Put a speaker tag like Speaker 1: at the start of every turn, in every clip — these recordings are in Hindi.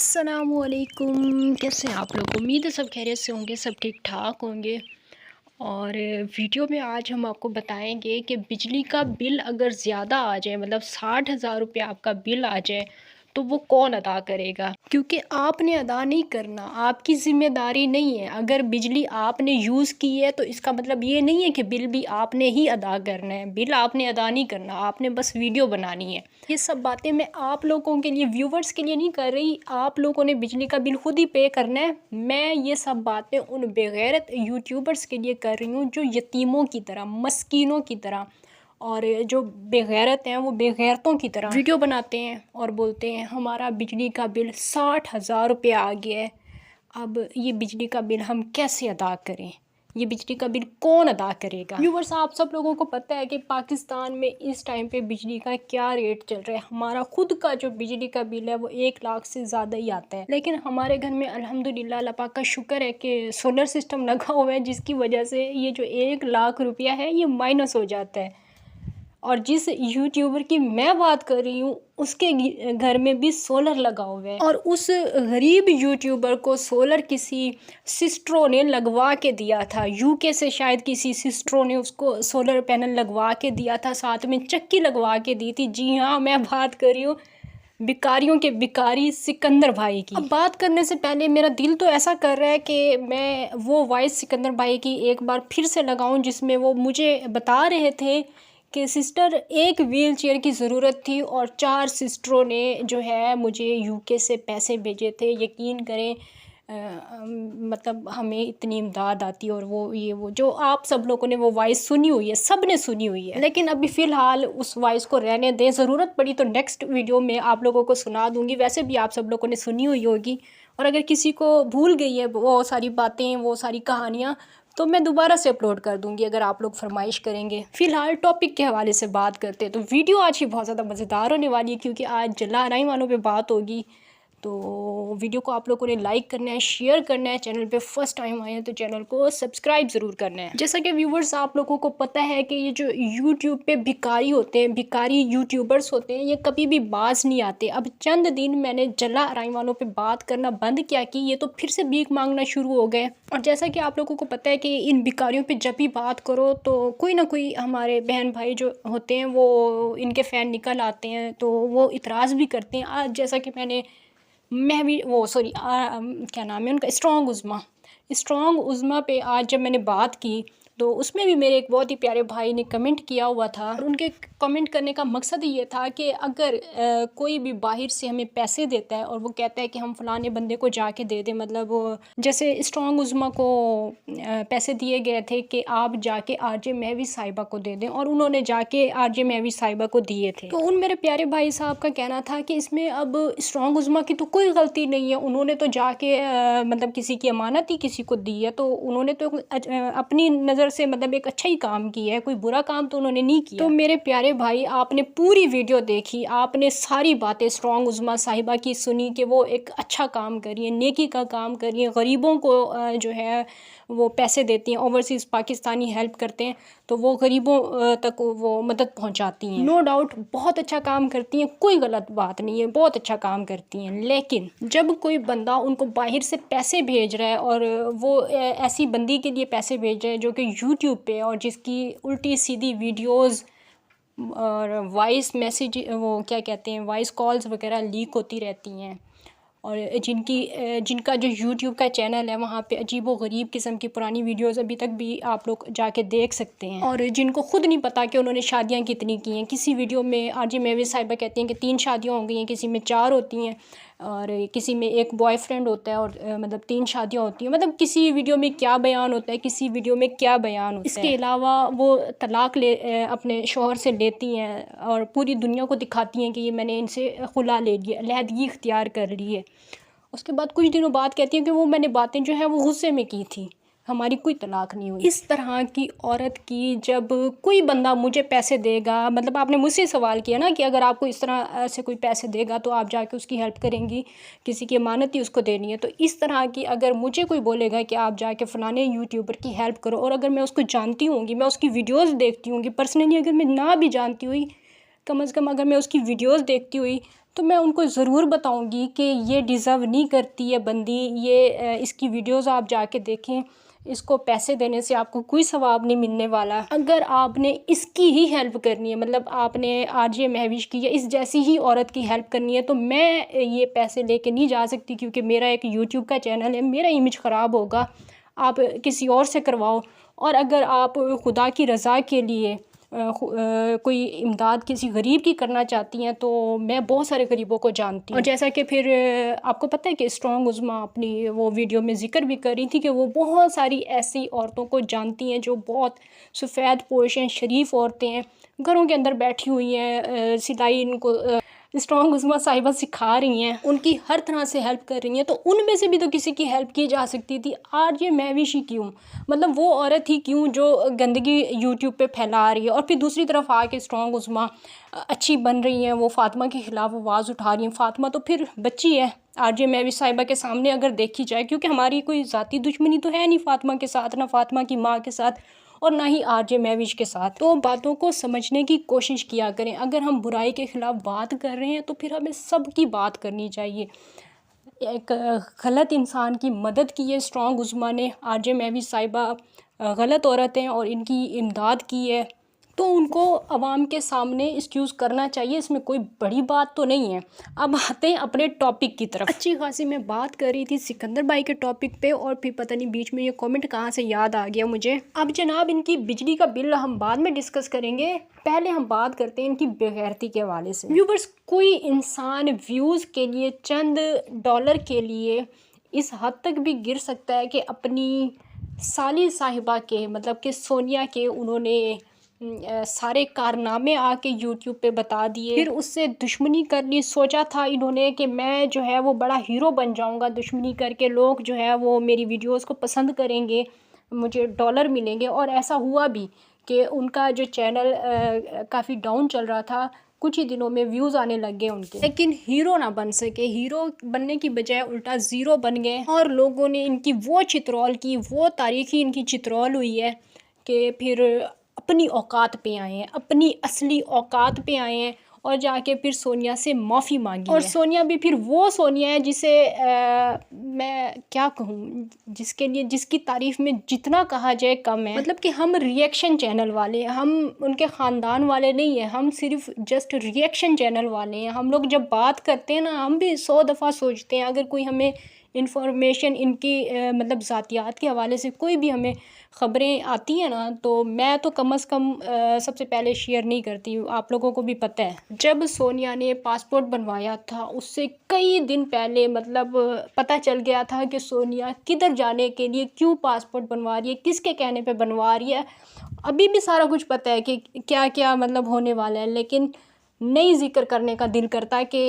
Speaker 1: अस्सलामुअलैकुम। कैसे हैं आप लोग? उम्मीद है सब खैरियत से होंगे, सब ठीक ठाक होंगे। और वीडियो में आज हम आपको बताएंगे कि बिजली का बिल अगर ज़्यादा आ जाए, मतलब 60,000 रुपये आपका बिल आ जाए, तो वो कौन अदा करेगा? क्योंकि आपने अदा नहीं करना, आपकी ज़िम्मेदारी नहीं है। अगर बिजली आपने यूज़ की है तो इसका मतलब ये नहीं है कि बिल भी आपने ही अदा करना है। बिल आपने अदा नहीं करना, आपने बस वीडियो बनानी है। ये सब बातें मैं आप लोगों के लिए, व्यूवर्स के लिए नहीं कर रही। आप लोगों ने बिजली का बिल खुद ही पे करना है। मैं ये सब बातें उन बेगैरत यूट्यूबर्स के लिए कर रही हूँ जो यतीमों की तरह, मस्कीनों की तरह, और जो बेगैरत हैं वो बेगैरतों की तरह वीडियो बनाते हैं और बोलते हैं हमारा बिजली का बिल 60,000 रुपये आ गया है। अब ये बिजली का बिल हम कैसे अदा करें? ये बिजली का बिल कौन अदा करेगा? व्यूवर्स, आप सब लोगों को पता है कि पाकिस्तान में इस टाइम पे बिजली का क्या रेट चल रहा है। हमारा खुद का जो बिजली का बिल है वो 1 लाख से ज़्यादा ही आता है। लेकिन हमारे घर में अल्हम्दुलिल्लाह, अल्लाह पाक का शुक्र है कि सोलर सिस्टम लगा हुआ है, जिसकी वजह से ये जो 1 लाख रुपया है ये माइनस हो जाता है। और जिस यूट्यूबर की मैं बात कर रही हूँ उसके घर में भी सोलर लगा हुआ है, और उस गरीब यूट्यूबर को सोलर किसी सिस्टरों ने लगवा के दिया था। यूके से शायद किसी सिस्टरों ने उसको सोलर पैनल लगवा के दिया था, साथ में चक्की लगवा के दी थी। जी हाँ, मैं बात कर रही हूँ भिखारियों के भिखारी सिकंदर भाई की। अब बात करने से पहले मेरा दिल तो ऐसा कर रहा है कि मैं वो वॉइस सिकंदर भाई की एक बार फिर से लगाऊं, जिसमें वो मुझे बता रहे थे कि सिस्टर, एक व्हील चेयर की ज़रूरत थी और 4 सिस्टरों ने जो है मुझे यूके से पैसे भेजे थे। यकीन करें, मतलब हमें इतनी इमदाद आती। और वो जो आप सब लोगों ने वो वॉइस सुनी हुई है, सब ने सुनी हुई है। लेकिन अभी फ़िलहाल उस वॉइस को रहने दें, ज़रूरत पड़ी तो नेक्स्ट वीडियो में आप लोगों को सुना दूँगी। वैसे भी आप सब लोगों ने सुनी हुई होगी, और अगर किसी को भूल गई है वो सारी बातें, वो सारी कहानियाँ, तो मैं दोबारा से अपलोड कर दूंगी अगर आप लोग फरमाइश करेंगे। फिलहाल टॉपिक के हवाले से बात करते हैं। तो वीडियो आज ही बहुत ज़्यादा मज़ेदार होने वाली है, क्योंकि आज जला राई वालों पे बात होगी। तो वीडियो को आप लोगों ने लाइक करना है, शेयर करना है। चैनल पे फर्स्ट टाइम आए हैं तो चैनल को सब्सक्राइब ज़रूर करना है। जैसा कि व्यूवर्स, आप लोगों को पता है कि ये जो यूट्यूब पे भिखारी होते हैं, भिखारी यूट्यूबर्स होते हैं, ये कभी भी बाज नहीं आते। अब चंद दिन मैंने जला राई वालों पे बात करना बंद किया कि ये तो फिर से भीख मांगना शुरू हो गए। और जैसा कि आप लोगों को पता है कि इन भिखारियों पे जब भी बात करो तो कोई ना कोई हमारे बहन भाई जो होते हैं वो इनके फ़ैन निकल आते हैं, तो वो इतराज़ भी करते हैं। आज जैसा कि मैं भी वो सॉरी क्या नाम है उनका, स्ट्रॉन्ग उज़मा पे आज जब मैंने बात की तो उसमें भी मेरे एक बहुत ही प्यारे भाई ने कमेंट किया हुआ था। और उनके कमेंट करने का मकसद ये था कि अगर कोई भी बाहर से हमें पैसे देता है और वो कहता है कि हम फ़लाने बंदे को जाके दे दें, मतलब जैसे स्ट्रॉन्ग उज़मा को पैसे दिए गए थे कि आप जाके आरजे महवी साहिबा को दे दें, और उन्होंने जाके आरजे महवी साहिबा को दिए थे। तो उन मेरे प्यारे भाई साहब का कहना था कि इसमें अब स्ट्रॉन्ग उज़मा की तो कोई गलती नहीं है, उन्होंने तो जाके मतलब किसी की अमानत ही किसी को दी है, तो उन्होंने तो अपनी नज़र से मतलब एक अच्छा ही काम किया है, कोई बुरा काम तो उन्होंने नहीं किया। तो मेरे प्यारे भाई, आपने पूरी वीडियो देखी, आपने सारी बातें स्ट्रॉन्ग उज़मा साहिबा की सुनी कि वो एक अच्छा काम करी है, नेकी का काम करी है, गरीबों को जो है वो पैसे देती हैं, ओवरसीज़ पाकिस्तानी हेल्प करते हैं, तो वो गरीबों तक वो मदद पहुंचाती हैं। नो डाउट बहुत अच्छा काम करती हैं, कोई गलत बात नहीं है, बहुत अच्छा काम करती हैं। लेकिन जब कोई बंदा उनको बाहर से पैसे भेज रहा है, और वो ऐसी बंदी के लिए पैसे भेज रहा है जो कि यूट्यूब पे, और जिसकी उल्टी सीधी वीडियोज़ और वॉइस मैसेज, वो क्या कहते हैं, वॉइस कॉल्स वगैरह लीक होती रहती हैं, और जिनका जो यूट्यूब का चैनल है वहाँ पे अजीब व गरीब किस्म की पुरानी वीडियोस अभी तक भी आप लोग जाके देख सकते हैं। और जिनको खुद नहीं पता कि उन्होंने शादियाँ कितनी की हैं। किसी वीडियो में आरजे महवी साहिबा कहती हैं कि 3 शादियाँ हो गई हैं, किसी में 4 होती हैं, और किसी में एक बॉयफ्रेंड होता है, और मतलब 3 शादियाँ होती हैं। मतलब किसी वीडियो में क्या बयान होता है, किसी वीडियो में क्या बयान होता है। इसके अलावा वो तलाक अपने शौहर से लेती हैं और पूरी दुनिया को दिखाती हैं कि ये मैंने इनसे खुला ले लिया, अलहदगी इख्तियार कर ली है। उसके बाद कुछ दिनों बाद कहती हैं कि वो मैंने बातें जो है वो गुस्से में की थी, हमारी कोई तलाक नहीं हुई। इस तरह की औरत की जब कोई बंदा मुझे पैसे देगा, मतलब आपने मुझसे सवाल किया ना कि अगर आपको इस तरह से कोई पैसे देगा तो आप जाके उसकी हेल्प करेंगी, किसी की अमानत ही उसको देनी है। तो इस तरह की अगर मुझे कोई बोलेगा कि आप जाके फ़लाने यूट्यूबर की हेल्प करो, और अगर मैं उसको जानती होंगी, मैं उसकी वीडियोज़ देखती होंगी पर्सनली, अगर मैं ना भी जानती हुई, कम अज़ कम अगर मैं उसकी वीडियोज़ देखती हुई, तो मैं उनको ज़रूर बताऊंगी कि ये डिज़र्व नहीं करती है बंदी, ये इसकी वीडियोस आप जाके देखें, इसको पैसे देने से आपको कोई सवाब नहीं मिलने वाला। अगर आपने इसकी ही हेल्प करनी है, मतलब आपने आरजे महविश की या इस जैसी ही औरत की हेल्प करनी है, तो मैं ये पैसे लेके नहीं जा सकती, क्योंकि मेरा एक यूट्यूब का चैनल है, मेरा इमेज ख़राब होगा। आप किसी और से करवाओ। और अगर आप खुदा की रज़ा के लिए कोई इमदाद किसी गरीब की करना चाहती हैं, तो मैं बहुत सारे गरीबों को जानती हूँ। और जैसा कि फिर आपको पता है कि स्ट्रॉन्ग उज़्मा अपनी वो वीडियो में ज़िक्र भी कर रही थी कि वो बहुत सारी ऐसी औरतों को जानती हैं जो बहुत सफ़ेद पोश हैं, शरीफ औरतें हैं, घरों के अंदर बैठी हुई हैं, सिलाई इनको स्ट्रॉन्ग उज़्मा साहिबा सिखा रही हैं, उनकी हर तरह से हेल्प कर रही हैं। तो उनमें से भी तो किसी की हेल्प की जा सकती थी। आरजे महविश ही क्यों, मतलब वो औरत ही क्यों जो गंदगी यूट्यूब पे फैला रही है, और फिर दूसरी तरफ आके स्ट्रॉन्ग उज़्मा अच्छी बन रही हैं, वो फ़ातिमा के ख़िलाफ़ आवाज़ उठा रही हैं। फ़ातिमा तो फिर बच्ची है आरजे महविश साहिबा के सामने अगर देखी जाए, क्योंकि हमारी कोई ज़ाती दुश्मनी तो है नहीं फ़ातिमा के साथ, ना फ़ातिमा की माँ के साथ और ना ही आरजे महविश के साथ। तो बातों को समझने की कोशिश किया करें। अगर हम बुराई के ख़िलाफ़ बात कर रहे हैं तो फिर हमें सबकी बात करनी चाहिए। एक गलत इंसान की मदद की है स्ट्रॉन्ग उज़्मा ने, आरजे महविश साहिबा गलत औरत हैं और इनकी इमदाद की है, तो उनको आवाम के सामने एक्सक्यूज़ करना चाहिए। इसमें कोई बड़ी बात तो नहीं है। अब आते हैं अपने टॉपिक की तरफ। अच्छी खासी मैं बात कर रही थी सिकंदर भाई के टॉपिक पे, और फिर पता नहीं बीच में ये कमेंट कहाँ से याद आ गया मुझे। अब जनाब इनकी बिजली का बिल हम बाद में डिस्कस करेंगे, पहले हम बात करते हैं इनकी बेगैरती के हवाले से। व्यूवर्स, कोई इंसान व्यूज़ के लिए, चंद डॉलर के लिए इस हद तक भी गिर सकता है कि अपनी साली साहिबा के, मतलब कि सोनिया के, उन्होंने सारे कारनामे आके यूट्यूब पे बता दिए, फिर उससे दुश्मनी करनी सोचा था इन्होंने कि मैं जो है वो बड़ा हीरो बन जाऊंगा, दुश्मनी करके लोग जो है वो मेरी वीडियोस को पसंद करेंगे, मुझे डॉलर मिलेंगे। और ऐसा हुआ भी कि उनका जो चैनल काफ़ी डाउन चल रहा था, कुछ ही दिनों में व्यूज़ आने लग गए उनके, लेकिन हीरो ना बन सके। हीरो बनने की बजाय उल्टा ज़ीरो बन गए, और लोगों ने इनकी वो चित्रौल की, वो तारीख़ी इनकी चित्रौल हुई है कि फिर अपनी औकात पे आए हैं, अपनी असली औकात पे आए हैं, और जाके फिर सोनिया से माफ़ी मांगी और सोनिया भी फिर वो सोनिया है जिसे मैं क्या कहूँ, जिसके लिए, जिसकी तारीफ़ में जितना कहा जाए कम है। मतलब कि हम रिएक्शन चैनल वाले हैं, हम उनके ख़ानदान वाले नहीं हैं, हम सिर्फ जस्ट रिएक्शन चैनल वाले हैं। हम लोग जब बात करते हैं ना, हम भी 100 दफ़ा सोचते हैं, अगर कोई हमें इंफॉर्मेशन इनकी मतलब ज़ातियात के हवाले से कोई भी हमें ख़बरें आती हैं ना, तो मैं तो कम अज़ कम सबसे पहले शेयर नहीं करती हूँ। आप लोगों को भी पता है, जब सोनिया ने पासपोर्ट बनवाया था उससे कई दिन पहले मतलब पता चल गया था कि सोनिया किधर जाने के लिए क्यों पासपोर्ट बनवा रही है, किसके कहने पे बनवा रही है। अभी भी सारा कुछ पता है कि क्या क्या मतलब होने वाला है, लेकिन नहीं जिक्र करने का दिल करता है कि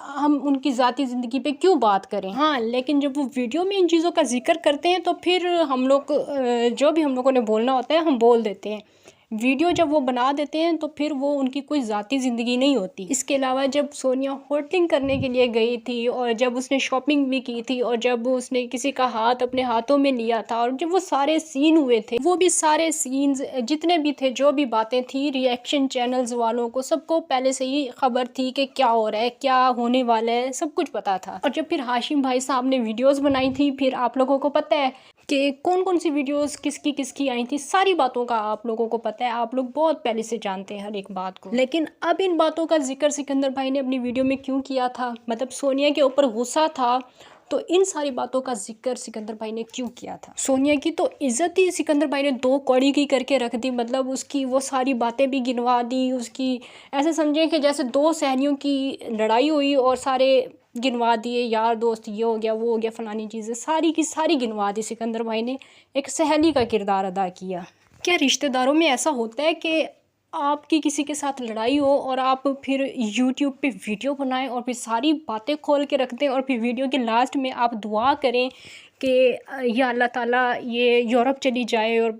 Speaker 1: हम उनकी ज़ाती ज़िंदगी पे क्यों बात करें। हाँ, लेकिन जब वो वीडियो में इन चीज़ों का जिक्र करते हैं तो फिर हम लोग जो भी हम लोगों ने बोलना होता है हम बोल देते हैं। वीडियो जब वो बना देते हैं तो फिर वो उनकी कोई ज़ाती ज़िंदगी नहीं होती। इसके अलावा जब सोनिया होटलिंग करने के लिए गई थी, और जब उसने शॉपिंग भी की थी, और जब उसने किसी का हाथ अपने हाथों में लिया था, और जब वो सारे सीन हुए थे, वो भी सारे सीन्स जितने भी थे, जो भी बातें थी, रिएक्शन चैनल्स वालों को सबको पहले से ही खबर थी कि क्या हो रहा है, क्या होने वाला है, सब कुछ पता था। और जब फिर हाशिम भाई साहब ने वीडियोज़ बनाई थी, फिर आप लोगों को पता है कि कौन कौन सी वीडियोस किसकी किसकी आई थी, सारी बातों का आप लोगों को पता है, आप लोग बहुत पहले से जानते हैं हर एक बात को। लेकिन अब इन बातों का जिक्र सिकंदर भाई ने अपनी वीडियो में क्यों किया था, मतलब सोनिया के ऊपर गुस्सा था, तो इन सारी बातों का जिक्र सिकंदर भाई ने क्यों किया था। सोनिया की तो इज्जत ही सिकंदर भाई ने दो कौड़ी की करके रख दी, मतलब उसकी वो सारी बातें भी गिनवा दी, उसकी ऐसे समझें कि जैसे दो सहनियों की लड़ाई हुई और सारे गिनवा दिए, यार दोस्त ये हो गया, वो हो गया, फलानी चीज़ें सारी की सारी गिनवा दी। सिकंदर भाई ने एक सहेली का किरदार अदा किया। क्या रिश्तेदारों में ऐसा होता है कि आपकी किसी के साथ लड़ाई हो और आप फिर यूट्यूब पे वीडियो बनाएं और फिर सारी बातें खोल के रख दें, और फिर वीडियो के लास्ट में आप दुआ करें कि या अल्लाह ताला ये यूरोप चली जाए, और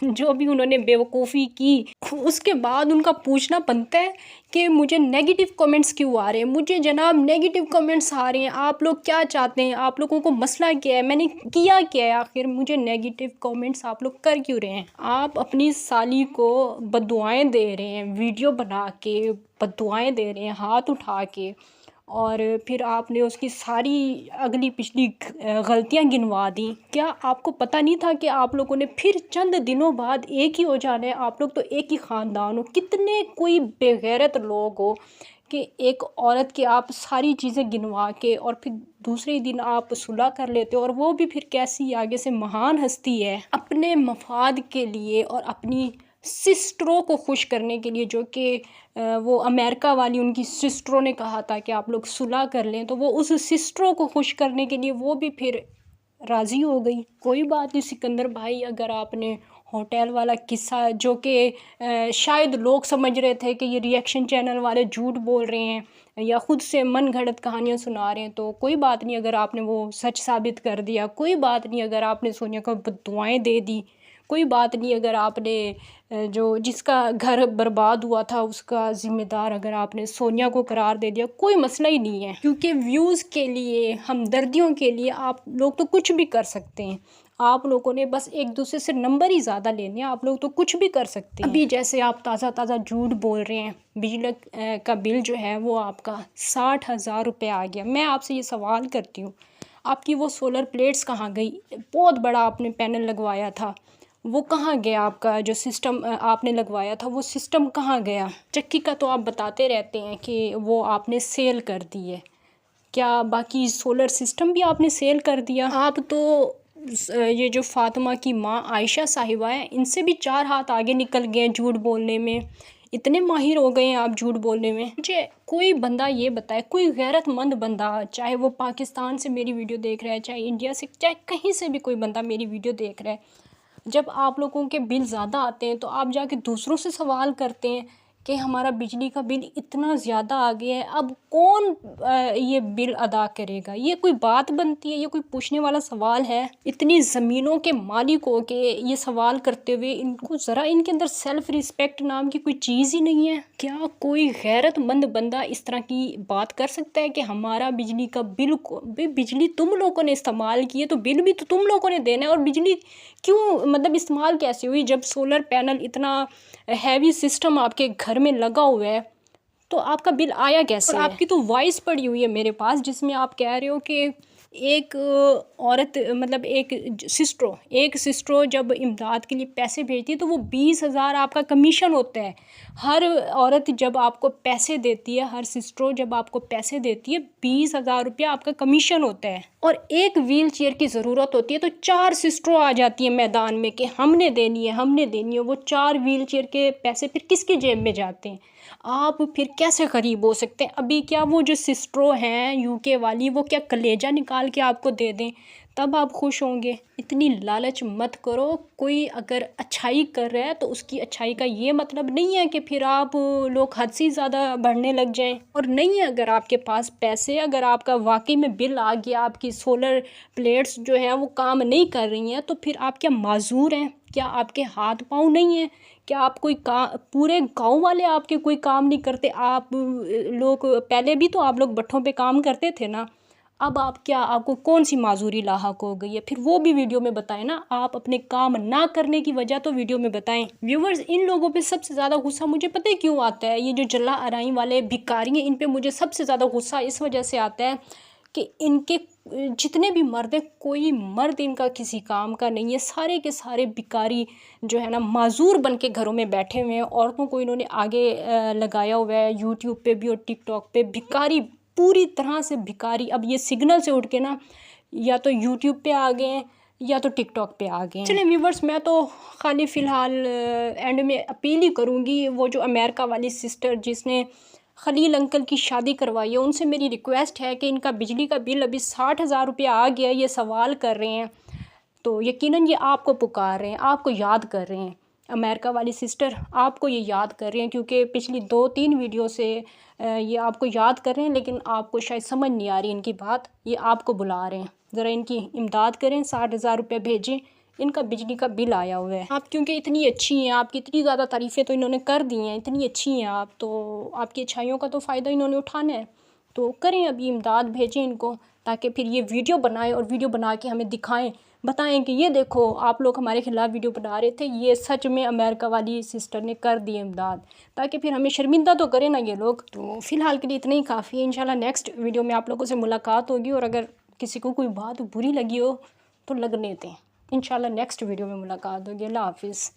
Speaker 1: जो भी उन्होंने बेवकूफ़ी की, उसके बाद उनका पूछना बनता है कि मुझे नेगेटिव कमेंट्स क्यों आ रहे हैं, मुझे जनाब नेगेटिव कमेंट्स आ रहे हैं, आप लोग क्या चाहते हैं, आप लोगों को मसला क्या है, मैंने किया क्या है, आखिर मुझे नेगेटिव कमेंट्स आप लोग कर क्यों रहे हैं। आप अपनी साली को बद्दुआएं दे रहे हैं, वीडियो बना के बद्दुआएं दे रहे हैं, हाथ उठा के, और फिर आपने उसकी सारी अगली पिछली गलतियां गिनवा दी। क्या आपको पता नहीं था कि आप लोगों ने फिर चंद दिनों बाद एक ही हो जाना है? आप लोग तो एक ही ख़ानदान हो। कितने कोई बेगैरत लोग हो कि एक औरत की आप सारी चीज़ें गिनवा के और फिर दूसरे दिन आप सुलह कर लेते हो, और वो भी फिर कैसी आगे से महान हस्ती है अपने मफाद के लिए और अपनी सिस्टरों को खुश करने के लिए, जो कि वो अमेरिका वाली उनकी सिस्टरों ने कहा था कि आप लोग सुलह कर लें, तो वो उस सिस्टरों को खुश करने के लिए वो भी फिर राज़ी हो गई। कोई बात नहीं सिकंदर भाई, अगर आपने होटल वाला किस्सा जो कि शायद लोग समझ रहे थे कि ये रिएक्शन चैनल वाले झूठ बोल रहे हैं या ख़ुद से मन घड़त कहानियाँ सुना रहे हैं, तो कोई बात नहीं अगर आपने वो सच साबित कर दिया। कोई बात नहीं अगर आपने सोनिया को दुआएं दे दी। कोई बात नहीं अगर आपने जो जिसका घर बर्बाद हुआ था उसका ज़िम्मेदार अगर आपने सोनिया को करार दे दिया। कोई मसला ही नहीं है, क्योंकि व्यूज़ के लिए, हमदर्दियों के लिए आप लोग तो कुछ भी कर सकते हैं। आप लोगों ने बस एक दूसरे से नंबर ही ज़्यादा लेने हैं, आप लोग तो कुछ भी कर सकते हैं। अभी जैसे आप ताज़ा झूठ बोल रहे हैं, बिजली का बिल जो है वो आपका 60,000 रुपये आ गया। मैं आपसे ये सवाल करती हूँ, आपकी वो सोलर प्लेट्स कहाँ गई? बहुत बड़ा आपने पैनल लगवाया था, वो कहाँ गया? आपका जो सिस्टम आपने लगवाया था वो सिस्टम कहाँ गया? चक्की का तो आप बताते रहते हैं कि वो आपने सेल कर दी है, क्या बाकी सोलर सिस्टम भी आपने सेल कर दिया? आप तो ये जो फ़ातिमा की माँ आयशा साहिबा है, इनसे भी 4 हाथ आगे निकल गए हैं झूठ बोलने में। इतने माहिर हो गए हैं आप झूठ बोलने में। मुझे कोई बंदा ये बताए, कोई गैरतमंद बंदा, चाहे वो पाकिस्तान से मेरी वीडियो देख रहा है, चाहे इंडिया से, चाहे कहीं से भी कोई बंदा मेरी वीडियो देख रहा है, जब आप लोगों के बिल ज़्यादा आते हैं तो आप जाके दूसरों से सवाल करते हैं कि हमारा बिजली का बिल इतना ज़्यादा आ गया है, अब कौन ये बिल अदा करेगा? ये कोई बात बनती है? ये कोई पूछने वाला सवाल है? इतनी ज़मीनों के मालिक हो के ये सवाल करते हुए इनको ज़रा इनके अंदर सेल्फ़ रिस्पेक्ट नाम की कोई चीज़ ही नहीं है? क्या कोई गैरतमंद बंदा इस तरह की बात कर सकता है कि हमारा बिजली का बिल को, बिजली तुम लोगों ने इस्तेमाल की है तो बिल भी तो तुम लोगों ने देना है, और बिजली क्यों मतलब इस्तेमाल कैसे हुई? जब सोलर पैनल इतना हैवी सिस्टम आपके घर में लगा हुआ है तो आपका बिल आया कैसे? और आपकी तो वॉइस पड़ी हुई है मेरे पास जिसमें आप कह रहे हो कि एक औरत मतलब एक सिस्टरों जब इमदाद के लिए पैसे भेजती है तो वो 20,000 आपका कमीशन होता है। हर औरत जब आपको पैसे देती है, हर सिस्टरों जब आपको पैसे देती है, 20,000 रुपया आपका कमीशन होता है। और एक व्हील चेयर की ज़रूरत होती है तो 4 सिस्टरों आ जाती है मैदान में कि हमने देनी है, हमने देनी है। वो 4 व्हील चेयर के पैसे फिर किसकी जेब में जाते हैं? आप फिर कैसे गरीब हो सकते हैं? अभी क्या वो जो सिस्टरों हैं यूके वाली, वो क्या कलेजा निकाल के आपको दे दें तब आप खुश होंगे? इतनी लालच मत करो। कोई अगर अच्छाई कर रहा है तो उसकी अच्छाई का ये मतलब नहीं है कि फिर आप लोग हद से ज़्यादा बढ़ने लग जाएं। और नहीं है अगर आपके पास पैसे, अगर आपका वाकई में बिल आ गया, आपकी सोलर प्लेट्स जो है वो काम नहीं कर रही हैं, तो फिर आप क्या माजूर हैं? क्या आपके हाथ पाँव नहीं हैं? क्या आप कोई पूरे गांव वाले आपके कोई काम नहीं करते? आप लोग पहले भी तो आप लोग भट्ठों पे काम करते थे ना, अब आप क्या, आपको कौन सी माजूरी लाहक हो गई है? फिर वो भी वीडियो में बताएं ना। आप अपने काम ना करने की वजह तो वीडियो में बताएं। व्यूवर्स, इन लोगों पे सबसे ज़्यादा गुस्सा मुझे पता है क्यों आता है? ये जो जल्ला अराई वाले भिखारी हैं, इन पे मुझे सबसे ज़्यादा गुस्सा इस वजह से आता है कि इनके जितने भी मर्द हैं, कोई मर्द इनका किसी काम का नहीं है। सारे के सारे भिखारी जो है ना, माजूर बन के घरों में बैठे हुए हैं। औरतों को इन्होंने आगे लगाया हुआ है, यूट्यूब पे भी और टिकटॉक पे। भिखारी, पूरी तरह से भिखारी। अब ये सिग्नल से उठ के ना या तो यूट्यूब पे आ गए हैं या तो टिकटॉक पे आ गए हैं। चलिए व्यूवर्स, मैं तो खाली फ़िलहाल एंड में अपील ही करूँगी, वो जो अमेरिका वाली सिस्टर जिसने खलील अंकल की शादी करवाई है, उनसे मेरी रिक्वेस्ट है कि इनका बिजली का बिल अभी 60,000 रुपया आ गया, ये सवाल कर रहे हैं, तो यकीनन ये आपको पुकार रहे हैं, आपको याद कर रहे हैं। अमेरिका वाली सिस्टर आपको ये याद कर रहे हैं, क्योंकि पिछली 2-3 वीडियो से ये आपको याद कर रहे हैं, लेकिन आपको शायद समझ नहीं आ रही इनकी बात। ये आपको बुला रहे हैं, ज़रा इनकी इमदाद करें, 60,000 रुपये भेजें, इनका बिजली का बिल आया हुआ है। आप क्योंकि इतनी अच्छी हैं, आपकी इतनी ज़्यादा तारीफ़ें तो इन्होंने कर दी हैं, इतनी अच्छी हैं आप, तो आपकी अच्छाइयों का तो फ़ायदा इन्होंने उठाना है। तो करें अभी इमदाद, भेजें इनको, ताकि फिर ये वीडियो बनाएं और वीडियो बना के हमें दिखाएं, बताएं कि ये देखो आप लोग हमारे ख़िलाफ़ वीडियो बना रहे थे, ये सच में अमेरिका वाली सिस्टर ने कर दी इमदाद, ताकि फिर हमें शर्मिंदा तो करें ना ये लोग। तो फ़िलहाल के लिए इतना ही काफ़ी है। इंशाल्लाह नेक्स्ट वीडियो में आप लोगों से मुलाकात होगी, और अगर किसी को कोई बात बुरी लगी हो तो लगने दें। इंशाल्लाह नेक्स्ट वीडियो में मुलाकात होगी। अल्लाह हाफ़िज़।